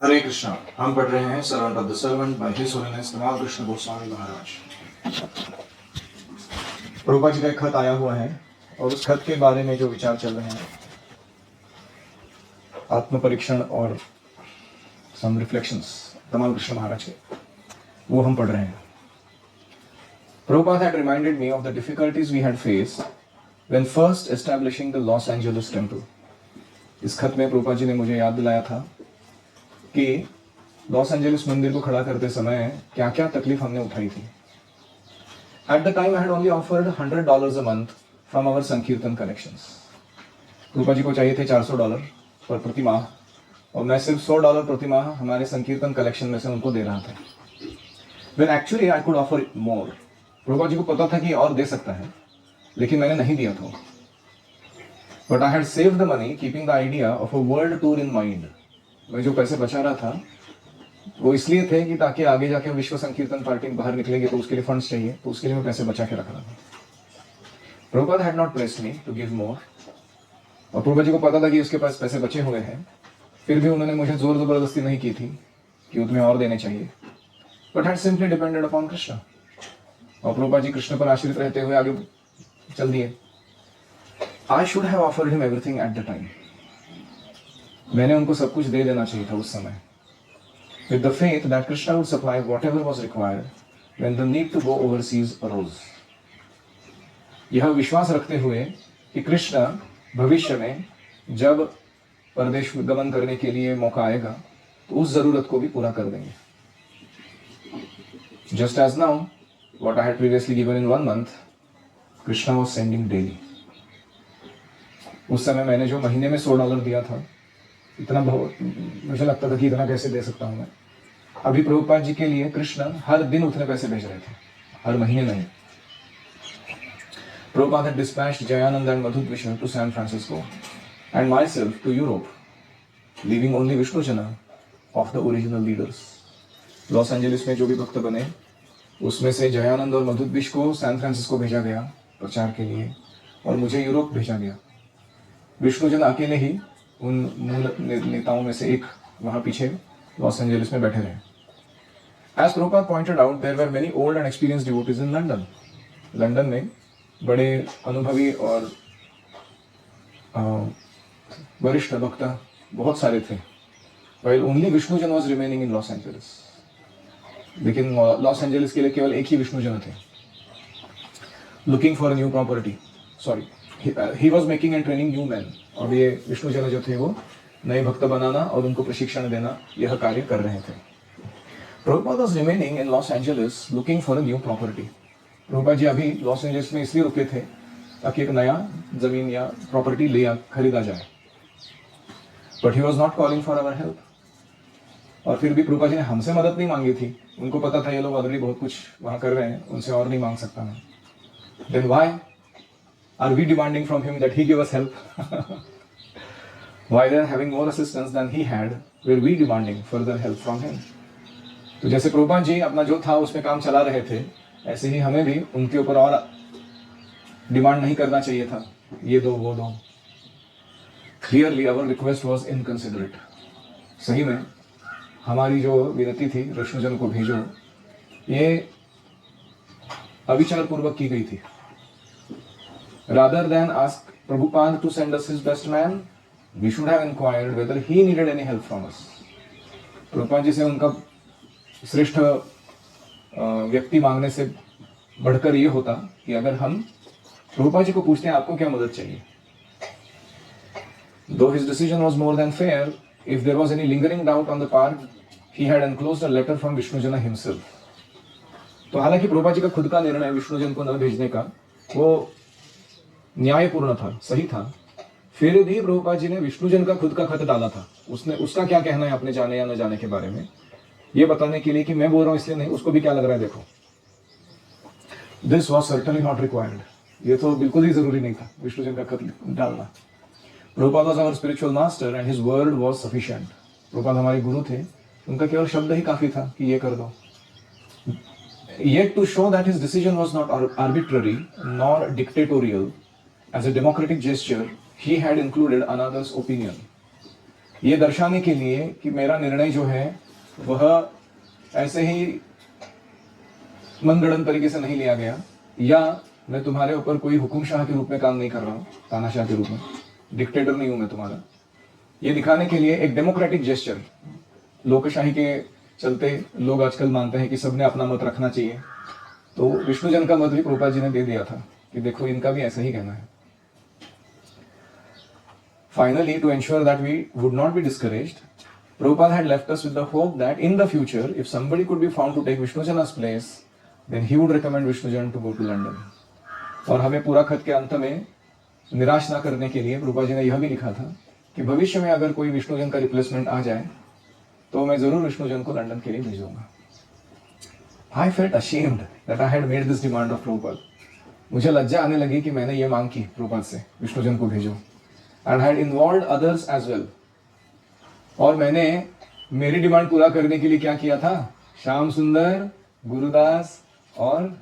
हरे कृष्णा। हम पढ़ रहे हैं servant of the servant by his holiness कमाल कृष्ण गोस्वामी महाराज। प्रभुपाद जी का एक खत आया हुआ है और उस खत के बारे में जो विचार चल रहे हैं, आत्म परीक्षण और सम रिफ्लेक्शंस कमाल कृष्ण महाराज के, वो हम पढ़ रहे हैं। Prabhupada had reminded me of the difficulties we had faced when first establishing the Los Angeles temple. इस खत में प्रभुपाद जी ने मुझे याद दिलाया था कि लॉस एंजेलिस मंदिर को खड़ा करते समय क्या क्या तकलीफ हमने उठाई थी। At the time I had only offered $100 a month from our संकीर्तन कलेक्शंस। प्रभुपाद जी को चाहिए थे $400 पर प्रति माह, और मैं सिर्फ $100 प्रति माह हमारे संकीर्तन कलेक्शन में से उनको दे रहा था। When actually I could offer more. Prabhupada ji को पता था कि और दे सकता है, लेकिन मैंने नहीं दिया था। But I had saved the money, keeping the idea of a world tour in mind. मैं जो पैसे बचा रहा था वो इसलिए थे कि ताकि आगे जाके विश्व संकीर्तन पार्टी बाहर निकलेगी तो उसके लिए फंड्स चाहिए, तो उसके लिए मैं पैसे बचा के रख रहा था। Prabhupada had not pressed me to give more, और प्रभुपाद जी को पता था कि उसके पास पैसे बचे हुए हैं, फिर भी उन्होंने मुझे जोर जबरदस्ती नहीं की थी कि तुम्हें और देने चाहिए। But had simply depended upon Krishna, और प्रभुपाद जी कृष्ण पर आश्रित रहते हुए आगे चल दिए। I should have offered him everything at the time. मैंने उनको सब कुछ दे देना चाहिए था उस समय, with the faith that Krishna would supply whatever was required when the need to go overseas arose. यह विश्वास रखते हुए कि कृष्ण भविष्य में जब परदेश गमन करने के लिए मौका आएगा तो उस जरूरत को भी पूरा कर देंगे। Just as now, what I had previously given in 1 month, Krishna was sending daily. उस समय मैंने जो महीने में $100 दिया था, इतना बहुत मुझे लगता था कि इतना कैसे दे सकता हूँ मैं। अभी प्रभुपाद जी के लिए कृष्ण हर दिन उतने पैसे भेज रहे थे, हर महीने नहीं। Prabhupada had dispatched Jayanand and Madhu Krishna to San Francisco and myself to Europe, leaving only Vishnujana of the original leaders. Loss Angeles में जो भी भक्त बने उसमें से जयानंद और मधुद्विश को सैन फ्रांसिस्को भेजा गया प्रचार के लिए, और मुझे यूरोप भेजा गया। विष्णुजन अकेले ही उन मूल नेताओं में से एक वहां पीछे लॉस एंजेलिस में बैठे रहे। As Prabhupada pointed out, there were many old and experienced devotees in London. London में बड़े अनुभवी और वरिष्ठ भक्त बहुत सारे थे, while only Vishnujan was remaining in Los Angeles. लेकिन लॉस एंजेलिस के लिए केवल एक ही विष्णुजन थे। Looking for a new property. Sorry, he was making and training new men. और ये विष्णुजन जो थे वो नए भक्त बनाना और उनको प्रशिक्षण देना यह कार्य कर रहे थे। Prabhupada was remaining in Los Angeles looking for a new property. Prabhupada ji अभी लॉस एंजेलिस में इसलिए रुके थे ताकि एक नया जमीन या प्रॉपर्टी खरीदा जाए। But he was not calling for our help. और फिर भी प्रभुपाद जी ने हमसे मदद नहीं मांगी थी। उनको पता था ये लोग ऑलरेडी बहुत कुछ वहां कर रहे हैं, उनसे और नहीं मांग सकता मैं। Then why are we demanding from him that he give us help? Why then having more assistance than he had, were we demanding further help from him? तो जैसे प्रभुपाद जी अपना जो था उसमें काम चला रहे थे, ऐसे ही हमें भी उनके ऊपर और डिमांड नहीं करना चाहिए था, ये दो वो दो। Clearly our request was inconsiderate. सही में हमारी जो विनती थी विष्णुजन को भेजो, ये अविचार पूर्वक की गई थी। Rather than ask Prabhupada to send us his best man, we should have inquired whether he needed any help from us. Prabhupada ji से उनका श्रेष्ठ व्यक्ति मांगने से बढ़कर ये होता कि अगर हम प्रभुपाद जी को पूछते हैं आपको क्या मदद चाहिए। Though his decision was more than fair, if there was any lingering doubt on the part, he had enclosed a letter from Vishnujana himself. तो हालांकि प्रभुपाद जी का खुद का निर्णय विष्णुजन को न भेजने का वो न्यायपूर्ण था, सही था, फिर भी प्रभुपाद जी ने विष्णुजन का खुद का खत डाला था। उसने उसका क्या कहना है अपने जाने या न जाने के बारे में, ये बताने के लिए कि मैं बोल रहा हूं इसलिए नहीं, उसको भी क्या लग रहा है देखो। This was certainly not required. ये तो बिल्कुल ही जरूरी नहीं था विष्णुजन का खत डालना। Prabhupada was our spiritual master and his word was sufficient. Prabhupada हमारे गुरु थे, उनका केवल शब्द ही काफी था कि ये कर दो। Yet to show that his decision was not arbitrary nor dictatorial, as a democratic gesture, he had included another's opinion. ये दर्शाने के लिए कि मेरा निर्णय जो है वह ऐसे ही मनगढ़ंत तरीके से नहीं लिया गया, या मैं तुम्हारे ऊपर कोई हुकुमशाह के रूप में काम नहीं कर रहा हूँ, तानाशाह के रूप में, डिक्टेटर नहीं हूं मैं तुम्हारा। ये दिखाने के लिए एक डेमोक्रेटिक जेस्चर, लोकशाही के चलते लोग आजकल मानते हैं कि सबने अपना मत रखना चाहिए, तो विष्णुजन का मत भी प्रभुपाद जी ने दे दिया था कि देखो इनका भी ऐसा ही कहना है। Finally, to ensure that we would not be discouraged, Prabhupada had left us with the hope that in the future, if somebody could be found to take Vishnujana's place, then he would recommend Vishnujan to go to London. और हमें पूरा खत के अंत में निराश ना करने के लिए प्रभुपाद जी ने यह भी लिखा था कि भविष्य में अगर कोई विष्णुजन का रिप्लेसमेंट आ जाए तो मैं जरूर विष्णुजन को लंदन के लिए भेजूंगा। I felt ashamed that I had made this demand of Prabhupada. मुझे लज्जा आने लगी कि मैंने ये मांग की प्रभुपाद से, विष्णुजन को भेजो। And had involved others as well. और मैंने मेरी डिमांड पूरा करने के लिए क्या किया था, श्याम सुंदर, गुरुदास और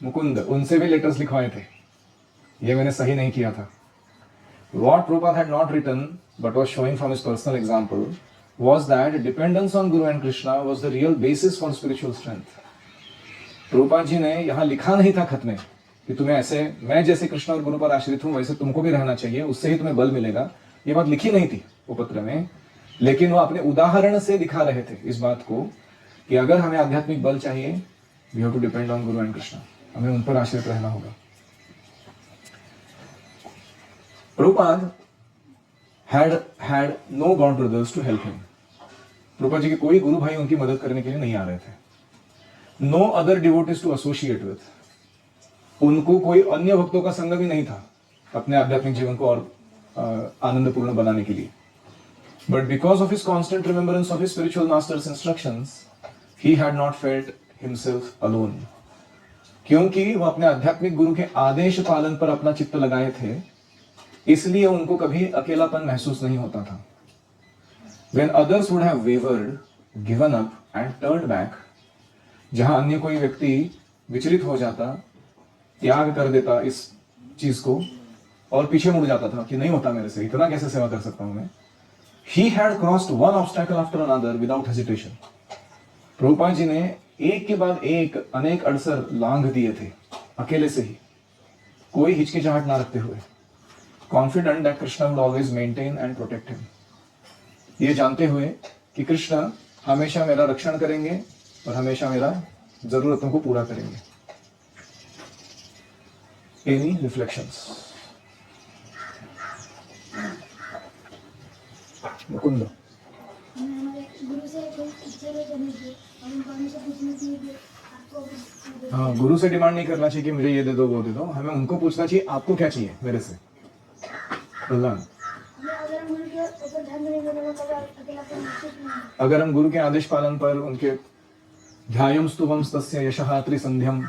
मुकुंद, उनसे भी लेटर्स लिखवाए थे। ये मैंने सही नहीं किया था। What Prabhupada had not written but was showing from his personal example was that dependence on Guru and Krishna was the real basis for spiritual strength. Prabhupada ji ने यहाँ लिखा नहीं था खत में कि तुम्हें ऐसे, मैं जैसे कृष्ण और गुरु पर आश्रित हूं वैसे तुमको भी रहना चाहिए, उससे ही तुम्हें बल मिलेगा, ये बात लिखी नहीं थी वो पत्र में, लेकिन वो अपने उदाहरण से दिखा रहे थे इस बात को कि अगर हमें आध्यात्मिक बल चाहिए, we have to depend on guru and Krishna, हमें उन पर आश्रित रहना होगा। Prabhupada had no god brothers to help him. Prabhupada ji के कोई गुरु भाई उनकी मदद करने के लिए नहीं आ रहे थे। No other devotees to associate with. उनको कोई अन्य भक्तों का संग भी नहीं था अपने आध्यात्मिक जीवन को और आनंदपूर्ण बनाने के लिए। But because of his constant remembrance of his spiritual master's instructions, he had not felt himself alone. क्योंकि वो अपने आध्यात्मिक गुरु के आदेश पालन पर अपना चित्त लगाए थे, इसलिए उनको कभी अकेलापन महसूस नहीं होता था। When others would have wavered, given up and turned back, जहां अन्य कोई व्यक्ति विचलित हो जाता, त्याग कर देता इस चीज को और पीछे मुड़ जाता था कि नहीं होता मेरे से, इतना कैसे सेवा कर सकता हूं मैं, he had crossed one obstacle after another without hesitation. Prabhupada ji ने एक के बाद एक अनेक अड़सर लांघ दिए थे अकेले से ही, कोई हिचकिचाहट ना रखते हुए, confident that Krishna would always maintain and protect him. ये जानते हुए कि कृष्ण हमेशा मेरा रक्षण करेंगे और हमेशा मेरा जरूरतों को पूरा करेंगे। Any reflections? मुकुंद। हाँ, गुरु से डिमांड नहीं करना चाहिए कि मुझे ये दे दो वो दे दो, हमें उनको पूछना चाहिए आपको क्या चाहिए मेरे से। प्रहलाद, अगर हम गुरु के आदेश पालन पर उनके ध्यायम स्तुवम तस्य यशः त्रिसंध्यम,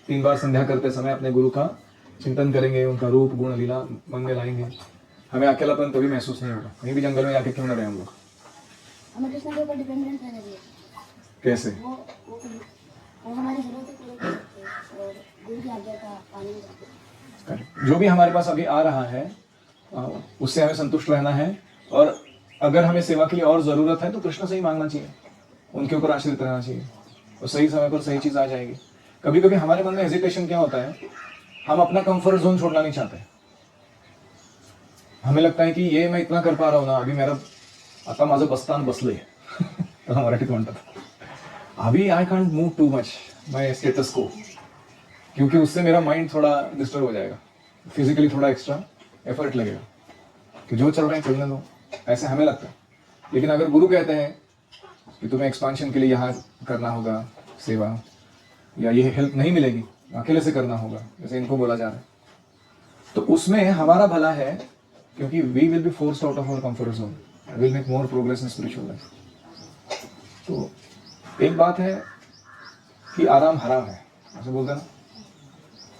3 बार संध्या करते समय अपने गुरु का चिंतन करेंगे, उनका रूप गुण लीला मन में लाएंगे, हमें अकेलापन कभी महसूस नहीं होगा। कहीं भी जंगल में जाके क्यों न रहे हम लोग, हमें कृष्ण के ऊपर डिपेंडेंट रहना चाहिए। कैसे? वो हमारी जरूरतें पूरी कर सकते हैं और गुरु की आज्ञा का पालन करते हैं। जो भी हमारे पास अभी आ रहा है उससे हमें संतुष्ट रहना है, और अगर हमें सेवा के लिए और जरूरत है तो कृष्ण से ही मांगना चाहिए, उनके ऊपर आश्रित रहना चाहिए और सही समय पर सही चीज आ जाएगी। कभी कभी हमारे मन में हेजिटेशन क्या होता है, हम अपना कंफर्ट जोन छोड़ना नहीं चाहते। हमें लगता है कि ये मैं इतना कर पा रहा हूं ना, अभी मेरा आता माझं बस्तान बसलंय तर मराठीत म्हणतात, अभी I can't move too much my status को, क्योंकि उससे मेरा माइंड थोड़ा डिस्टर्ब हो जाएगा, फिजिकली थोड़ा एक्स्ट्रा एफर्ट लगेगा कि जो चल रहा है चलने दो, ऐसे हमें लगता है। लेकिन अगर गुरु कहते हैं कि तुम्हें एक्सपांशन के लिए यहाँ करना होगा सेवा, या ये हेल्प नहीं मिलेगी, अकेले से करना होगा, जैसे इनको बोला जा रहा है, तो उसमें हमारा भला है, क्योंकि we will be forced out of our comfort zone, will make more progress in spiritual life. तो एक बात है कि आराम हराम है, ऐसे बोलते हैं ना,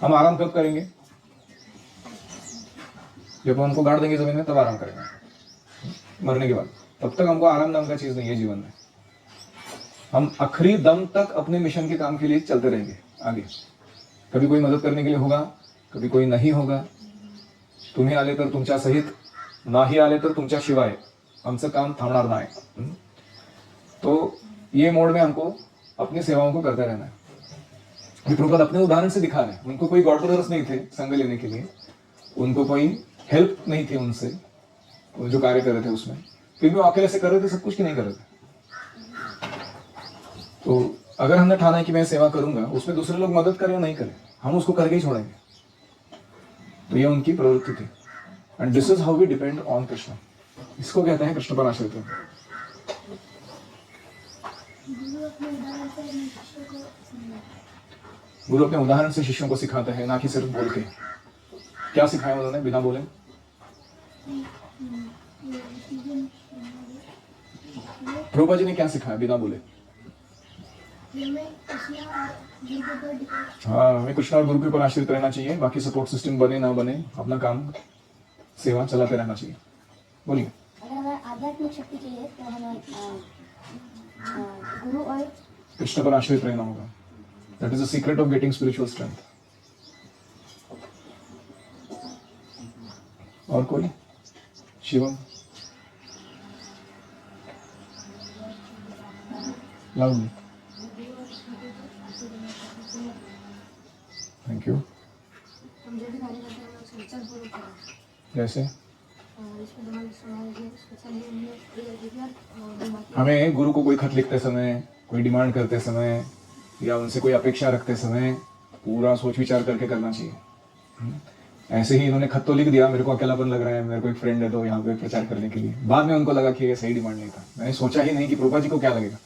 हम आराम कब करेंगे, जब हमको गाड़ देंगे जमीन में तब आराम करेंगे, मरने के बाद। तब तक हमको आराम नाम का चीज नहीं है जीवन में, हम आखिरी दम तक अपने मिशन के काम के लिए चलते रहेंगे आगे। कभी कोई मदद करने के लिए होगा, कभी कोई नहीं होगा, तुम्ही आले तर तुमच्या सहित, नाही आले तर तुमच्या शिवाय, आमचं काम थांबणार नाही. तो ये मोड में हमको अपनी सेवाओं को करते रहना है. प्रभुपाद अपने उदाहरण से दिखा रहे हैं. उनको कोई गॉड ब्रदर्स नहीं थे संग लेने के लिए, उनको कोई हेल्प नहीं थी उनसे, वो जो कार्य कर रहे थे उसमें, फिर भी वो अकेले से कर रहे थे, सब कुछ की नहीं कर रहे थे. तो अगर हमने ठाना है कि मैं सेवा करूंगा, उसमें दूसरे लोग मदद करें या नहीं करें, हम उसको करके ही छोड़ेंगे. तो ये उनकी प्रवृत्ति थी. And this is how we depend on Krishna. इसको कहते हैं कृष्ण पर आश्रित होना. गुरु अपने उदाहरण से शिष्यों को सिखाते हैं, ना कि सिर्फ बोल के. क्या सिखाया उन्होंने बिना बोले? प्रभुपाद जी ने क्या सिखाया बिना बोले? हाँ, हमें कृष्ण और गुरु के ऊपर आश्रित रहना चाहिए. बाकी सपोर्ट सिस्टम बने ना बने, अपना काम सेवा चलाते रहना चाहिए. बोलिए. अगर हमें आध्यात्मिक शक्ति चाहिए तो हमें गुरु और कृष्ण पर आश्रित रहना होगा. That is the secret of getting spiritual strength. और कोई? शिवम, लाउडली. Thank you. हम जो भी कार्य करते हैं उसको विचारपूर्वक करें. जैसे इसमें दिमाग हमें गुरु को कोई खत लिखते समय, कोई डिमांड करते समय या उनसे कोई अपेक्षा रखते समय पूरा सोच विचार करके करना चाहिए. ऐसे ही इन्होंने खत तो लिख दिया, मेरे को अकेलापन लग रहा है, मेरे को एक फ्रेंड है तो यहाँ पे प्रचार करने के लिए. बाद में उनको लगा कि ये सही डिमांड नहीं था. मैंने सोचा ही नहीं कि प्रभुपाद जी को क्या लगेगा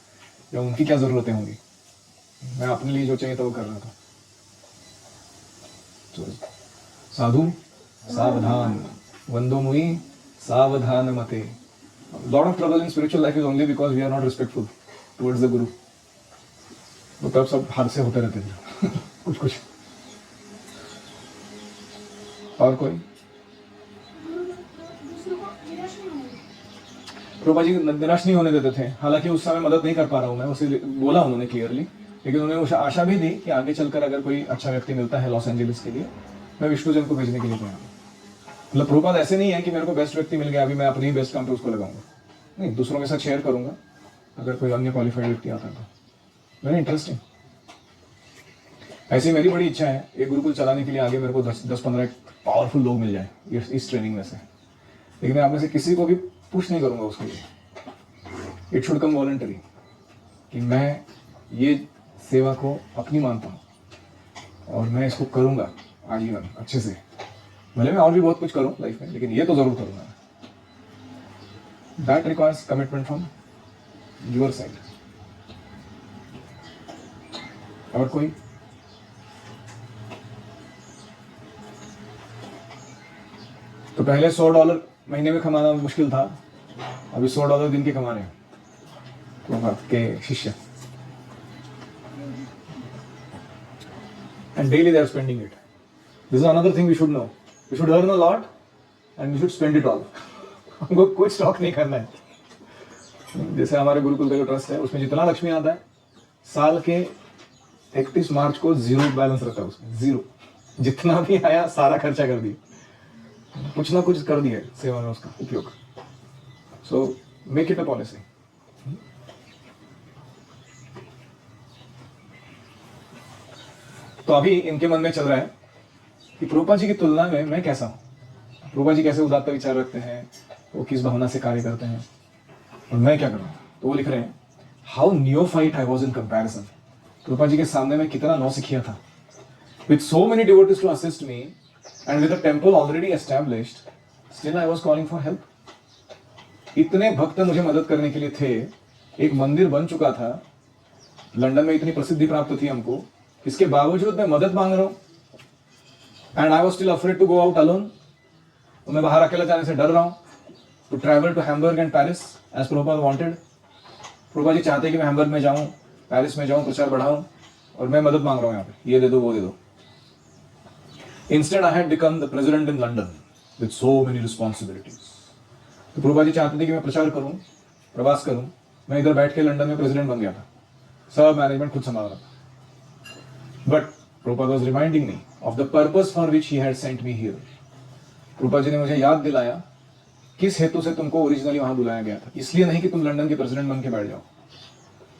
या उनकी क्या जरूरतें होंगी. मैं अपने लिए जो चाहिए था वो कर रहा था. तो साधु सावधान, वंदो मुई सावधान मते. Lot of trouble in spiritual life is only because we are not respectful towards the guru. तो तब सब हादसे होते रहते थे. कुछ कुछ. और कोई? प्रभुपाद जी निराश नहीं होने देते थे. हालांकि उस समय मदद नहीं कर पा रहा हूं मैं, उसे बोला उन्होंने क्लियरली, लेकिन उन्होंने आशा भी दी कि आगे चलकर अगर कोई अच्छा व्यक्ति मिलता है लॉस एंजलिस के लिए, मैं विष्णुजन को भेजने के लिए तैयार हूं. मतलब प्रभुपाद ऐसे नहीं है कि मेरे को बेस्ट व्यक्ति मिल गया, अभी मैं अपने ही बेस्ट काम पे उसको लगाऊंगा. नहीं, दूसरों के साथ शेयर करूंगा अगर कोई अन्य क्वालिफाइड व्यक्ति आता है तो. Very interesting. ऐसी मेरी बड़ी इच्छा है एक गुरुकुल चलाने के लिए आगे मेरे को 10-15 पावरफुल लोग मिल जाए इस ट्रेनिंग में से. लेकिन मैं आप में से किसी को भी पुश नहीं करूंगा उसके लिए. इट शुड कम वॉलंटरी कि मैं ये सेवा को अपनी मानता हूँ और मैं इसको करूंगा आजीवन अच्छे से. भले मैं और भी बहुत कुछ करूं लाइफ में, लेकिन ये तो जरूर करूंगा. That requires commitment from your side. और कोई? तो पहले $100 महीने में कमाना मुश्किल था, अभी $100 दिन के कमा रहे हैं प्रभुपाद के शिष्य. And daily they are spending it. This is another thing we should know. We should earn a lot and we should spend it all. हमको कुछ स्टॉक नहीं करना है. जैसे हमारे गुरुकुल का जो ट्रस्ट है उसमें जितना लक्ष्मी आता है, साल के 31 मार्च को 0 बैलेंस रहता है उसमें. 0. जितना भी आया सारा खर्चा कर दिया. कुछ ना कुछ कर दिया सेवा में उसका उपयोग. So make it a policy. तो अभी इनके मन में चल रहा है कि प्रभुपाद जी की तुलना में मैं कैसा हूं. प्रभुपाद जी कैसे उदात्त विचार रखते हैं, वो किस भावना से कार्य करते हैं, और मैं क्या करूं. तो वो लिख रहे हैं, how neophyte I was in comparison. Prabhupada ji के सामने मैं कितना नौसिखिया था. With so many devotees to assist me and with a temple already established, still I was calling for help. इतने भक्त मुझे मदद करने के लिए थे, एक मंदिर बन चुका था, लंदन में इतनी प्रसिद्धि प्राप्त थी हमको, इसके बावजूद मैं मदद मांग रहा हूं. And I was still afraid to go out alone. तो मैं बाहर अकेला जाने से डर रहा हूं. To travel to Hamburg and Paris as Prabhupada wanted. Prabhupada ji चाहते कि मैं हैम्बर्ग में जाऊं, पेरिस में जाऊं, प्रचार बढ़ाऊं, और मैं मदद मांग रहा हूं यहाँ पे, ये दे दो वो दे दो. Instead I had become the president in London with so many responsibilities. तो प्रभुपाद जी चाहते थे कि मैं प्रचार करूं, प्रवास करूं. मैं इधर बैठ के लंदन में प्रेसिडेंट बन गया था, सब मैनेजमेंट खुद संभाल रहा था. But Prabhupada was reminding me of the purpose for which he had sent me here. Prabhupada जी ने मुझे याद दिलाया किस हेतु से तुमको ओरिजिनली वहां बुलाया गया था। इसलिए नहीं कि तुम लंदन के प्रेसिडेंट बन के बैठ जाओ,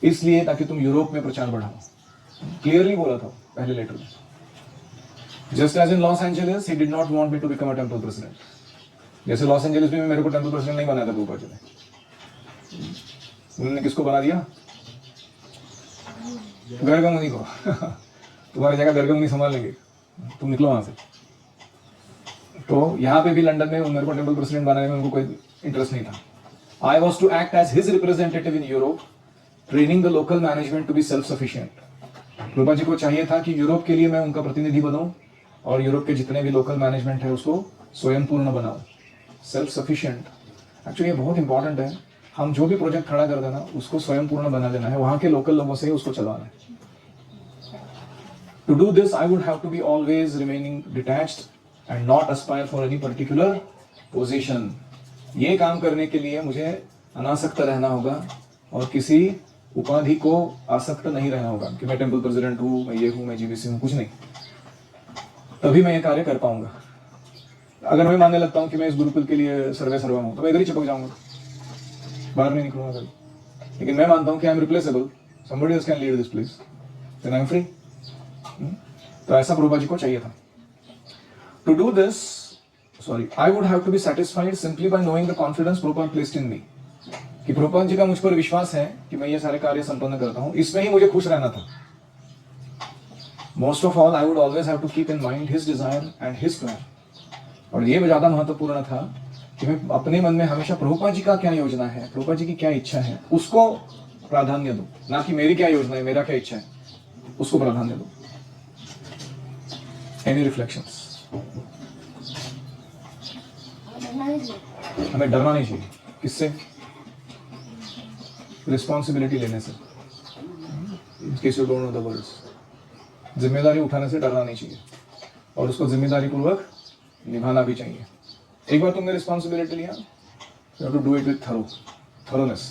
इसलिए ताकि तुम यूरोप में प्रचार बढ़ाओ। क्लियरली बोला था पहले लेटर में। Just as in Los Angeles he did not want me to become a temple president. जैसे लॉस एंजेलिस में मेरे को टेंपल प्रेसिडेंट नहीं बनाया था प्रभुपाद जी ने। उन्होंने किसको बना दिया? गर्गमुनि को। तुम्हारी जगह गर्गमुनि संभाल लेंगे, तुम निकलो वहां से। तो यहाँ पे भी लंदन में मेरे को टेंपल प्रेसिडेंट बनाने में उनको कोई इंटरेस्ट नहीं था। I was to act as his representative in Europe, training the local management to be self sufficient. Prabhupada ji को चाहिए था कि यूरोप के लिए मैं उनका प्रतिनिधि बनूं और यूरोप के जितने भी लोकल मैनेजमेंट है उसको स्वयं पूर्ण बनाऊं, सेल्फ सफिशिएंट। एक्चुअली ये बहुत इंपॉर्टेंट है। हम जो भी प्रोजेक्ट खड़ा कर देना उसको स्वयं पूर्ण बना देना है, वहां के लोकल लोगों से ही उसको चलाना है। To do this I would have to be always remaining detached and not aspire for any particular position. ये काम करने के लिए मुझे अनासक्त रहना होगा और किसी उपाधि को आसक्त नहीं रहना होगा कि मैं टेंपल प्रेसिडेंट हूँ, मैं ये हूँ, मैं जीबीसी हूँ, कुछ नहीं। तभी मैं ये कार्य कर पाऊंगा। अगर मैं मानने लगता हूँ कि मैं इस गुरुकुल के लिए सर्वे सर्वा हूँ तो मैं इधर ही चिपक जाऊंगा, बाहर नहीं निकलूंगा कभी। लेकिन मैं मानता हूँ कि I am replaceable, somebody else can lead this place, then I am free. तो ऐसा प्रभुपाद जी को चाहिए था। To do this, I would have to be satisfied simply by knowing the confidence Prabhupada placed in me. कि प्रभुपाद जी का मुझ पर विश्वास है कि मैं ये सारे कार्य संपन्न करता हूँ, इसमें ही मुझे खुश रहना था। Most of all, I would always have to keep in mind his desire and his plan. और ये ज्यादा महत्वपूर्ण था कि मैं अपने मन में हमेशा प्रभुपाद जी का क्या योजना है, प्रभुपाद जी की क्या इच्छा है, उसको प्राधान्य दूं, ना कि मेरी क्या योजना है, मेरा क्या इच्छा है, उसको प्राधान्य दूं। Any reflections? हमें डरना नहीं चाहिए। किससे? रिस्पॉन्सिबिलिटी लेने से। In case you don't know the words, जिम्मेदारी उठाने से डरना नहीं चाहिए और उसको जिम्मेदारी पूर्वक निभाना भी चाहिए। एक बार तुमने रिस्पॉन्सिबिलिटी लिया, you have to do it with thoroughness।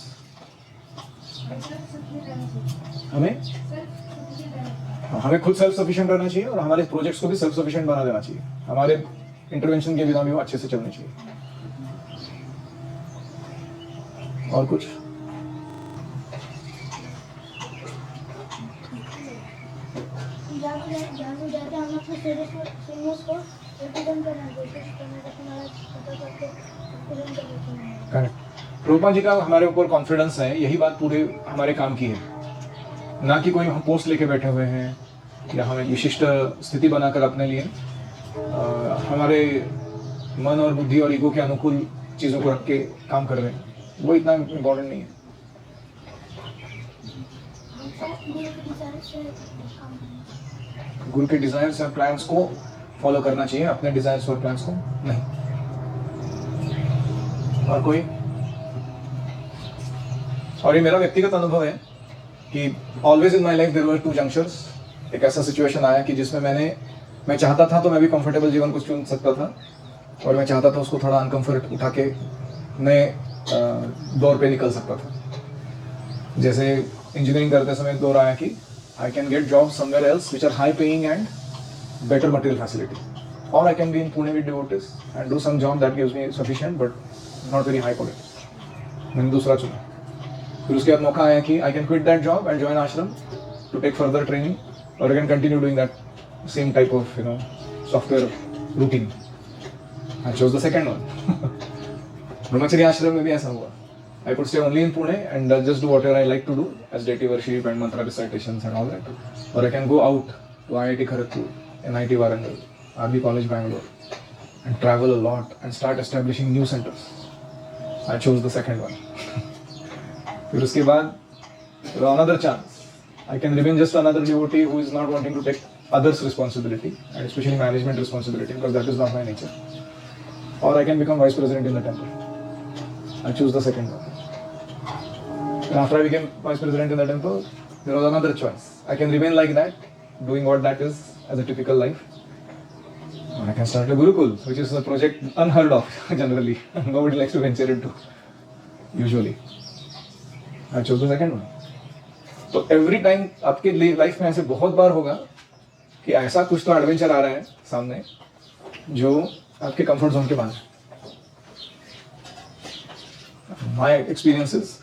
हमें खुद सेल्फ सफिशिएंट रहना चाहिए और हमारे प्रोजेक्ट्स को भी सेल्फ सफिशिएंट बना देना चाहिए। हमारे इंटरवेंशन के बिना भी वो अच्छे से चलने चाहिए। और कुछ? प्रभुपाद जी का हमारे ऊपर कॉन्फिडेंस है, यही बात पूरे हमारे काम की है। ना कि कोई हम पोस्ट लेके बैठे हुए हैं या हमें विशिष्ट स्थिति बनाकर अपने लिए हमारे मन और बुद्धि और ईगो के अनुकूल चीज़ों को रख के काम कर रहे हैं, वो इतना इम्पोर्टेंट नहीं है। गुरु के डिजायर्स और प्लान्स को फॉलो करना चाहिए, अपने डिजायर्स और प्लान्स को नहीं। और कोई? और ये मेरा व्यक्तिगत अनुभव है कि always in my life there were two junctions. एक ऐसा सिचुएशन आया कि जिसमें मैं चाहता था तो मैं भी कंफर्टेबल जीवन को चुन सकता था और मैं चाहता था उसको थोड़ा अनकंफर्ट उठा के नए दौर पे निकल सकता था। जैसे इंजीनियरिंग करते समय दौर आया कि I can get job somewhere else which are high paying and better material facility, और I can be in Pune with devotees and do some job that gives me sufficient but not very high quality. मैंने दूसरा चुना। फिर उसके बाद मौका आया कि I can quit that job and join ashram to take further training और I can continue doing that same type of software routine. I chose the second one. ब्रह्मचर्य आश्रम में भी ऐसा हुआ। I could stay only in Pune and just do whatever I like to do as deity worship and mantra recitations and all that. Or I can go out to IIT Kharagpur, NIT Warangal, RB College Bangalore and travel a lot and start establishing new centers. I chose the second one. फिर उसके बाद another chance. I can remain just another devotee who is not wanting to take others' responsibility and especially management responsibility because that is not my nature. Or I can become vice president in the temple. I choose the second one. And after I became vice president in the temple, there was another choice. I can remain like that, doing what that is as a typical life. Or I can start a Gurukul, which is a project unheard of generally. Nobody likes to venture into, usually. I chose the second one. तो every time आपके life में ऐसे बहुत बार होगा कि ऐसा कुछ तो एडवेंचर आ रहा है सामने जो आपके कंफर्ट जोन के बाहर। My experience is,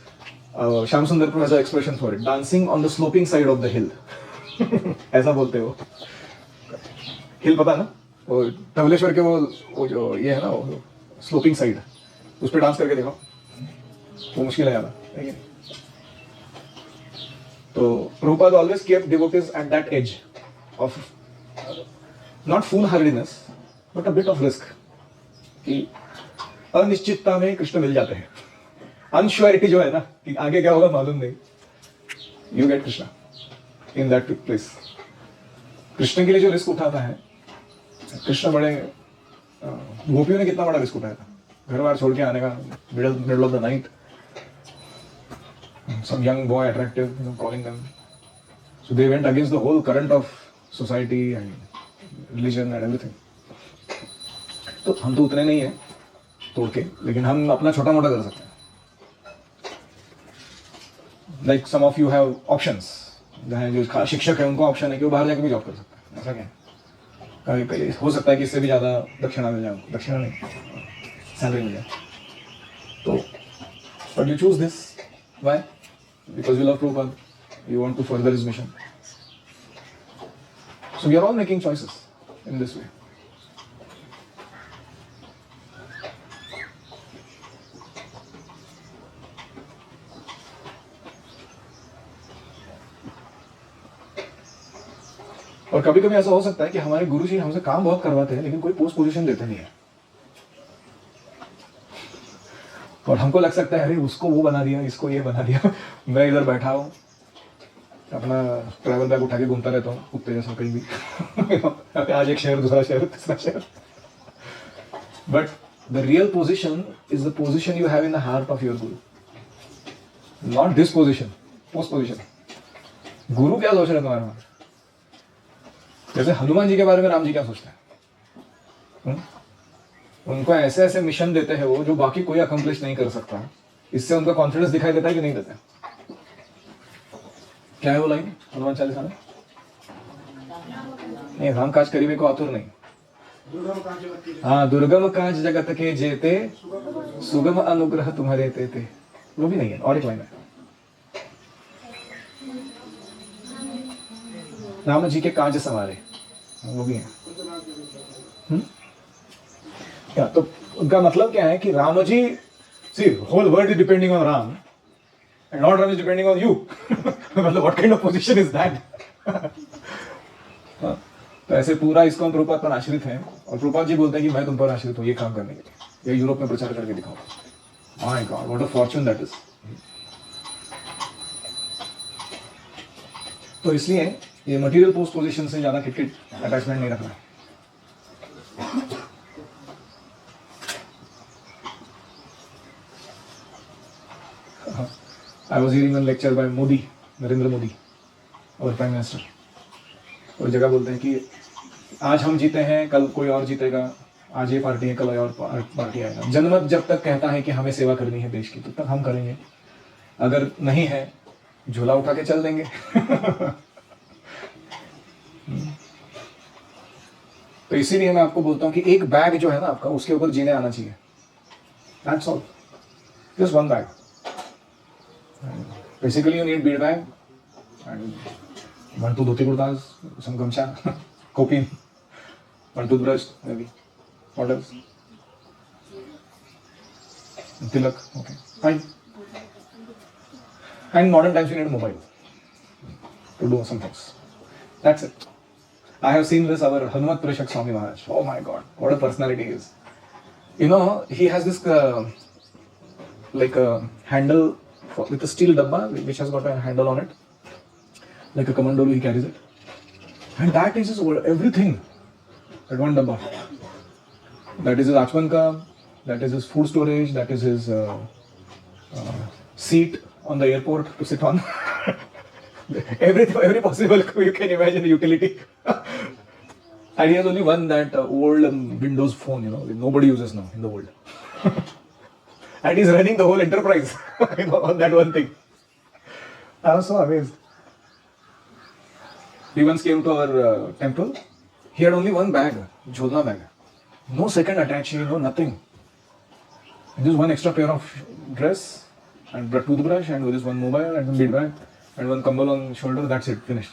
Shyam Sundar Prabhu has an expression for it, dancing on the sloping side of the hill. ऐसा बोलते हो. हिल पता ना, वो धवलेश्वर के वो जो ये है ना, वो स्लोपिंग साइड, उस पर डांस करके देखो, वो मुश्किल है ज़्यादा, है कि नहीं? तो Prabhupada always kept devotees at that edge of not foolhardiness but a bit of risk, कि अनिश्चितता में कृष्ण मिल जाते हैं. अनश्योरिटी जो है ना कि आगे क्या होगा मालूम नहीं, you get Krishna in that place. Krishna के लिए जो रिस्क उठाता है, कृष्ण बड़े गोपियों ने कितना बड़ा रिस्क उठाया था, घर बार छोड़ के आने का, middle of the night, some young boy attractive, calling them, so they went against the whole current of society and religion and everything. तो हम तो उतने नहीं है तोड़ के, लेकिन हम अपना छोटा मोटा कर सकते हैं. Like some of you have options, जहाँ जो शिक्षक है उनको ऑप्शन है कि वो बाहर जाके भी जॉब कर सकते हैं. ऐसा क्या है, कहीं हो सकता है कि इससे भी ज़्यादा दक्षिणा मिल जाए, दक्षिणा नहीं, सैलरी मिल जाए. तो but you choose this, why? Because you love Prabhupada, you want to further his mission. So we are all making choices in this way. और कभी कभी ऐसा हो सकता है कि हमारे गुरुजी हमसे काम बहुत करवाते हैं लेकिन कोई पोस्ट पोजीशन देते नहीं है, और हमको लग सकता है अरे उसको वो बना दिया, इसको ये बना दिया. मैं इधर बैठा हूँ, अपना ट्रैवल बैग उठा के घूमता रहता हूँ कुत्ते जैसा कहीं भी. आज एक शहर, दूसरा शहर, तीसरा शहर. But the real position is the position you have in the heart of your guru, not this position, post position. गुरु क्या सोच रहे हैं तुम्हारे बारे में? जैसे हनुमान जी के बारे में राम जी क्या सोचते हैं? उनको ऐसे ऐसे मिशन देते हैं वो जो बाकी कोई अकम्प्लिश नहीं कर सकता. इससे उनका कॉन्फिडेंस दिखाई देता है कि नहीं देता है? क्या है वो लाइन हनुमान चालीसा में? नहीं, राम काज करीबे को आतुर नहीं. हाँ, दुर्गम काज जगत के जेते, सुगम अनुग्रह तुम्हारे तेते. वो भी नहीं है, और एक लाइन है, राम जी के काज संवारे, वो भी है. क्या तो उनका मतलब क्या है कि Ram ji, see whole world is depending on Ram and not Ram is depending on you. मतलब what kind of position is that? तो ऐसे पूरा इसको प्रभुपाद पर आश्रित है, और प्रभुपाद जी बोलते हैं कि मैं तुम पर आश्रित हूँ ये काम करने के लिए, ये यूरोप में प्रचार करके दिखाओ. My God, what a Fortune that is. तो इसलिए ये मटेरियल पोस्ट पोजीशन से ज्यादा क्रिकेट अटैचमेंट नहीं रखना. I was hearing one lecture by Modi, Narendra Modi, और प्राइम मिनिस्टर. और जगह बोलते हैं कि आज हम जीते हैं, कल कोई और जीतेगा, आज ये पार्टी है, कल और पार्टी आएगा. जनमत जब तक कहता है कि हमें सेवा करनी है देश की, तब तक हम करेंगे. अगर नहीं है, झोला उठा के चल देंगे. तो इसीलिए मैं आपको बोलता हूँ कि एक बैग जो है ना आपका, उसके ऊपर जीने आना चाहिए. That's all. Just one bag. Basically, you need bead bag and 1, 2 dhoti kurtas, some gamcha, cocaine, 1 toothbrush, maybe. What else? Tilak. Okay. Fine. And modern times you need a mobile to do some things. That's it. I have seen this, our Hanumat Prashak Swami Maharaj. Oh my God, what a personality he is. You know, he has this like a handle with a steel dabba which has got a handle on it, like a kamandolu. He carries it, and that is his everything. That one dabba. That is his achman ka. That is his food storage. That is his seat on the airport to sit on. every possible you can imagine utility. And he has only one, that old Windows phone, you know, nobody uses now in the world. And he's running the whole enterprise you know, on that one thing. I was so amazed. He once came to our temple. He had only one bag, jholna bag. No second attache, no nothing. just one extra pair of dress and toothbrush and with this one mobile and one bead bag and one kambal on shoulder. That's it, finished.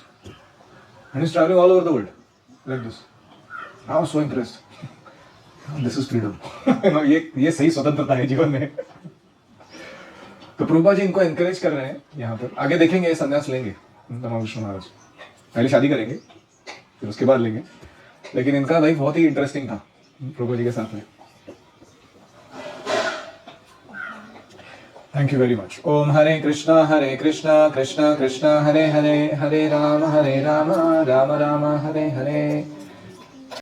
And he's traveling all over the world like this. I was so impressed. This is freedom. ये सही स्वतंत्रता है जीवन में. तो प्रभुपा जी इनको encourage कर रहे हैं यहाँ पर. आगे देखेंगे ये संन्यास लेंगे तमाम विष्णु महाराज. पहले शादी करेंगे फिर उसके बाद लेंगे. लेकिन इनका लाइफ बहुत ही इंटरेस्टिंग था प्रभुपा जी के साथ में. Thank you very much. Om Hare Krishna Krishna Krishna Hare Hare Hare Rama Rama Rama Hare Hare